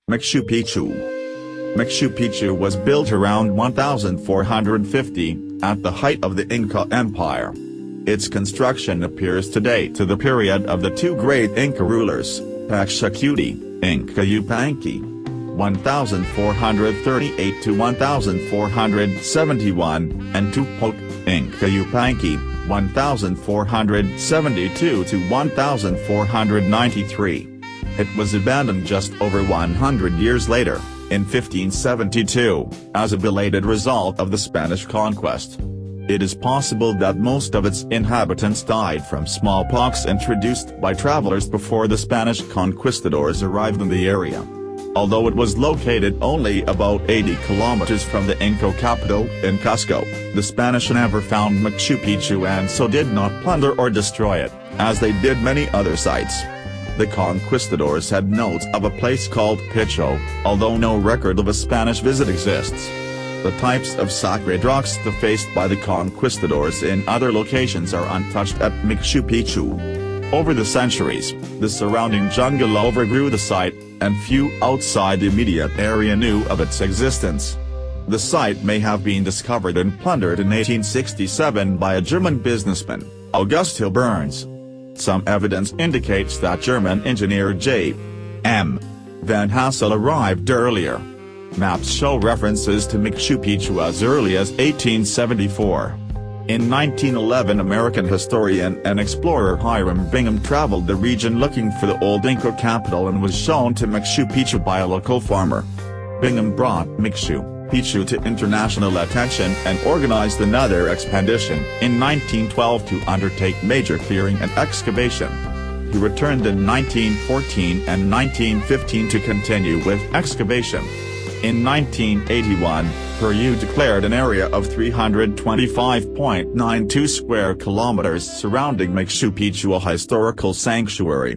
Machu Picchu. Machu Picchu was built around 1450, at the height of the Inca Empire. Its construction appears to date to the period of the two great Inca rulers, Pachacutec Inca Yupanqui, 1438 to 1471, and Túpac Inca Yupanqui, 1472 to 1493. It was abandoned just over 100 years later, in 1572, as a belated result of the Spanish Conquest. It is possible that most of its inhabitants died from smallpox introduced by travelers before the Spanish conquistadors arrived in the area. Although it was located only about 80 kilometers from the Inca capital, in Cusco, the Spanish never found Machu Picchu and so did not plunder or destroy it, as they did many other sites. The conquistadors had notes of a place called Piccho, although no record of a Spanish visit exists. The types of sacred rocks defaced by the conquistadors in other locations are untouched at Machu Picchu. Over the centuries, the surrounding jungle overgrew the site, and few outside the immediate area knew of its existence. The site may have been discovered and plundered in 1867 by a German businessman, August Hilberns. Some evidence indicates that German engineer J.M. Van Hassel arrived earlier. Maps show references to Machu Picchu as early as 1874. In 1911, American historian and explorer Hiram Bingham traveled the region looking for the old Inca capital and was shown to Machu Picchu by a local farmer. Bingham brought Machu Picchu to international attention and organized another expedition in 1912 to undertake major clearing and excavation. He returned in 1914 and 1915 to continue with excavation. In 1981, Peru declared an area of 325.92 square kilometers surrounding Machu Picchu a historical sanctuary.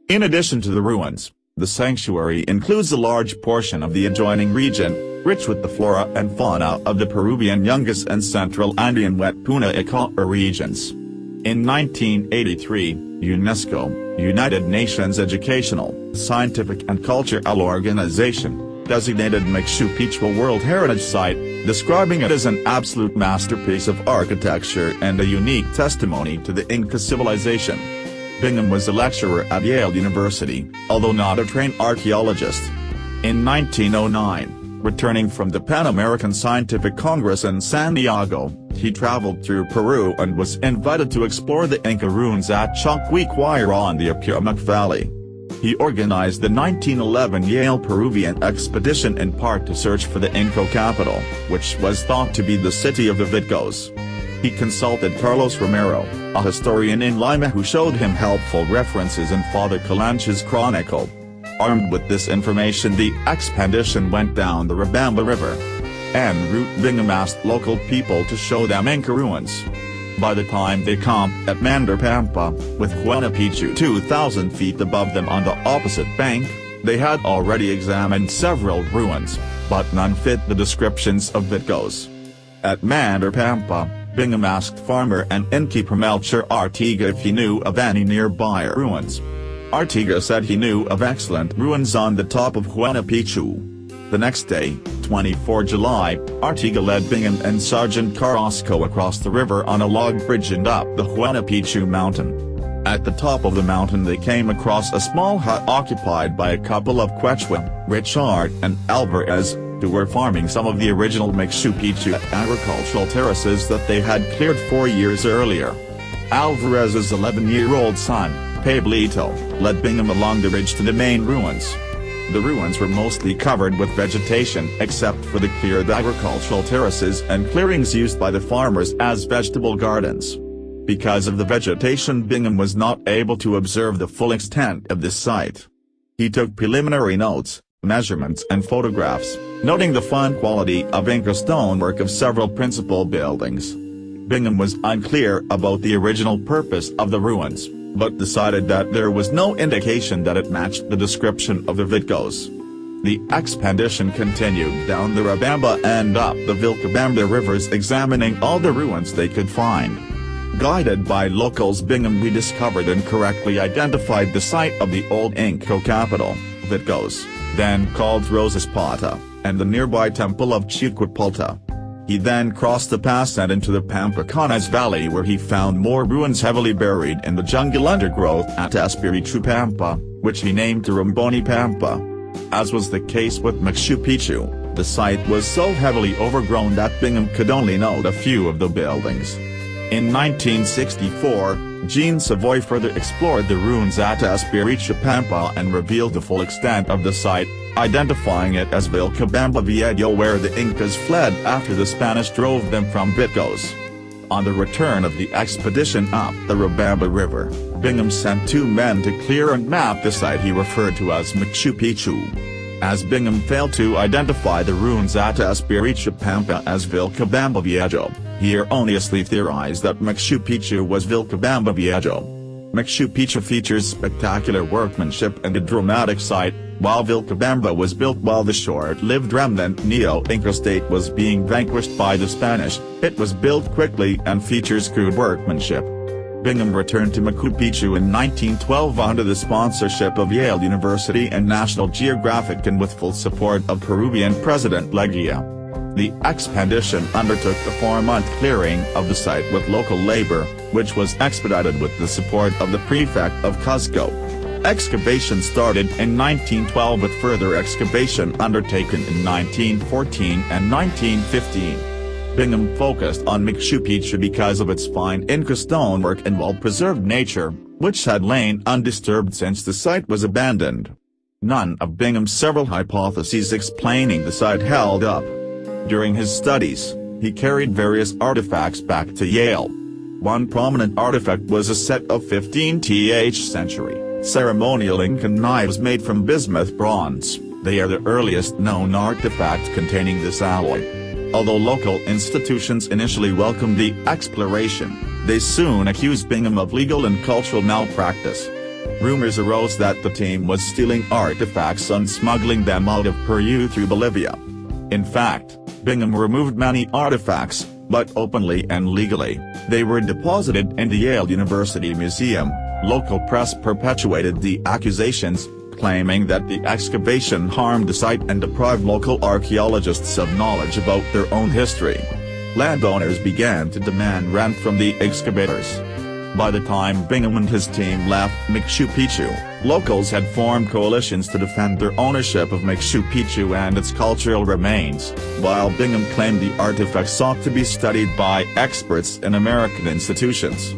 In addition to the ruins, the sanctuary includes a large portion of the adjoining region, rich with the flora and fauna of the Peruvian Yungas and Central Andean wet Puna Ica regions. In 1983, UNESCO, United Nations Educational, Scientific and Cultural Organization, designated Machu Picchu a World Heritage Site, describing it as an absolute masterpiece of architecture and a unique testimony to the Inca civilization. Bingham was a lecturer at Yale University, although not a trained archaeologist. In 1909, returning from the Pan American Scientific Congress in Santiago, he traveled through Peru and was invited to explore the Inca ruins at Choqquequirá in the Apurimac Valley. He organized the 1911 Yale Peruvian expedition in part to search for the Inca capital, which was thought to be the city of the Vitcos. He consulted Carlos Romero, a historian in Lima who showed him helpful references in Father Calancha's chronicle. Armed with this information, the expedition went down the Riobamba River. En route, Bingham asked local people to show them Inca ruins. By the time they camped at Mandarpampa, with Huayna Picchu 2,000 feet above them on the opposite bank, they had already examined several ruins, but none fit the descriptions of Vitcos. At Mandarpampa, Bingham asked farmer and innkeeper Melchor Artiga if he knew of any nearby ruins. Artiga said he knew of excellent ruins on the top of Huayna Picchu. The next day, 24 July, Artiga led Bingham and Sergeant Carrasco across the river on a log bridge and up the Huayna Picchu mountain. At the top of the mountain they came across a small hut occupied by a couple of Quechua, Richard and Alvarez, who were farming some of the original Machu Picchu agricultural terraces that they had cleared 4 years earlier. Alvarez's 11-year-old son, Pablito, led Bingham along the ridge to the main ruins. The ruins were mostly covered with vegetation except for the cleared agricultural terraces and clearings used by the farmers as vegetable gardens. Because of the vegetation, Bingham was not able to observe the full extent of this site. He took preliminary notes, measurements and photographs, noting the fine quality of Inca stonework of several principal buildings. Bingham was unclear about the original purpose of the ruins, but decided that there was no indication that it matched the description of the Vitcos. The expedition continued down the Riobamba and up the Vilcabamba rivers, examining all the ruins they could find. Guided by locals, Bingham rediscovered and correctly identified the site of the old Inca capital, Vitcos, then called Rosaspata, and the nearby temple of Chiquipulta. He then crossed the pass and into the Pampaconas Valley, where he found more ruins heavily buried in the jungle undergrowth at Espiritu Pampa, which he named Turumboni Pampa. As was the case with Machu Picchu, the site was so heavily overgrown that Bingham could only note a few of the buildings. In 1964, Jean Savoy further explored the ruins at Espiritu Pampa and revealed the full extent of the site, identifying it as Vilcabamba Viejo, where the Incas fled after the Spanish drove them from Vitcos. On the return of the expedition up the Riobamba River, Bingham sent 2 men to clear and map the site he referred to as Machu Picchu. As Bingham failed to identify the ruins at Espiritu Pampa as Vilcabamba Viejo, he erroneously theorized that Machu Picchu was Vilcabamba Viejo. Machu Picchu features spectacular workmanship and a dramatic site, while Vilcabamba was built while the short-lived remnant Neo-Inca state was being vanquished by the Spanish. It was built quickly and features crude workmanship. Bingham returned to Machu Picchu in 1912 under the sponsorship of Yale University and National Geographic and with full support of Peruvian President Leguía. The expedition undertook the 4-month clearing of the site with local labor, which was expedited with the support of the prefect of Cusco. Excavation started in 1912 with further excavation undertaken in 1914 and 1915. Bingham focused on Machu Picchu because of its fine Inca stonework and well-preserved nature, which had lain undisturbed since the site was abandoned. None of Bingham's several hypotheses explaining the site held up. During his studies, he carried various artifacts back to Yale. One prominent artifact was a set of 15th century ceremonial Incan knives made from bismuth bronze. They are the earliest known artifact containing this alloy. Although local institutions initially welcomed the exploration, they soon accused Bingham of legal and cultural malpractice. Rumors arose that the team was stealing artifacts and smuggling them out of Peru through Bolivia. In fact, Bingham removed many artifacts, but openly and legally. They were deposited in the Yale University Museum. Local press perpetuated the accusations, claiming that the excavation harmed the site and deprived local archaeologists of knowledge about their own history. Landowners began to demand rent from the excavators. By the time Bingham and his team left Machu Picchu, locals had formed coalitions to defend their ownership of Machu Picchu and its cultural remains, while Bingham claimed the artifacts sought to be studied by experts in American institutions.